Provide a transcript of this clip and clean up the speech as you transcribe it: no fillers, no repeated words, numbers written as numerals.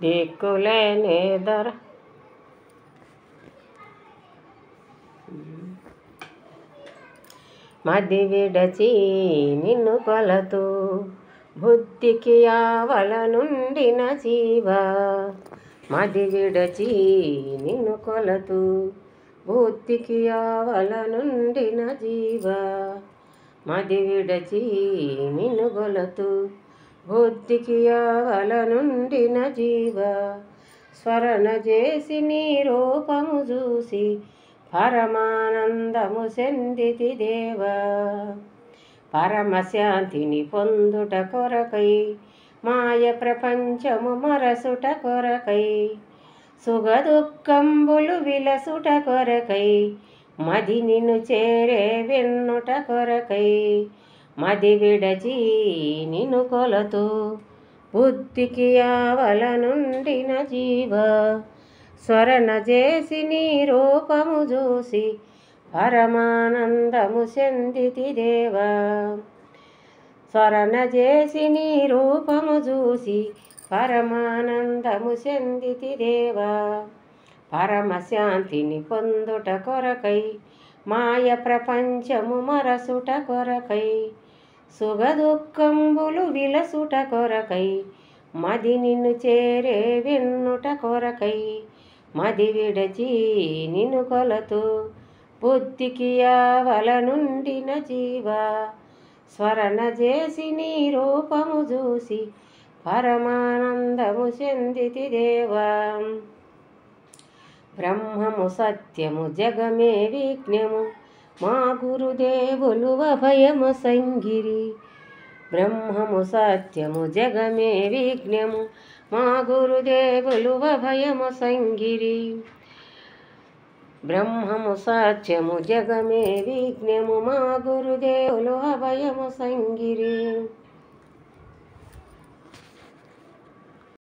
దిక్కులేని దర మది విడచి నిన్ను కొలతూ బుద్ధికి ఆవల నుండిన జీవ. మది విడచి నిన్ను కొలతూ బుద్ధికి ఆవల నుండిన జీవ. మది విడచి నిన్ను కొలతూ బుద్ధికి ఆవల నుండిన జీవ. స్మరణ చేసి నీ రూపము చూసి పరమానందము చెందితి దేవా. పరమశాంతిని పొందుట కొరకై మాయ ప్రపంచము మరసుట కొరకై సుఖదుఃఖంబులు విలసుట కొరకై మది నిన్ను చేరే వెన్నుట కొరకై మది విడచి నిన్ను కొలతూ బుద్ధికి ఆవల నుండిన జీవ. స్మరణ చేసి నీ రూపము చూసి పరమానందము చెందితి దేవా. స్మరణ చేసి నీ రూపము చూసి పరమానందము చెందితి దేవా. పరమశాంతిని పొందుట కొరకై మాయ ప్రపంచము మరసుట కొరకై సుఖదుఃఖంబులు విలసుట కొరకై మది నిన్ను చేరే వెన్నుట కొరకై మది విడచి నిన్ను కొలతూ బుద్ధికి ఆవల నుండిన జీవ. స్మరణ చేసి నీ రూపము చూసి పరమానందము చెందితి దేవా. బ్రహ్మము సత్యము జగమే విజ్ఞము మా గురుదేవులు అభయము సంగిరి. బ్రహ్మము సత్యము జగమే విజ్ఞము మా గురుదేవులు అభయము సంగిరి. బ్రహ్మము సత్యము జగమే విజ్ఞము మా గురుదేవులు అభయము సంగిరి.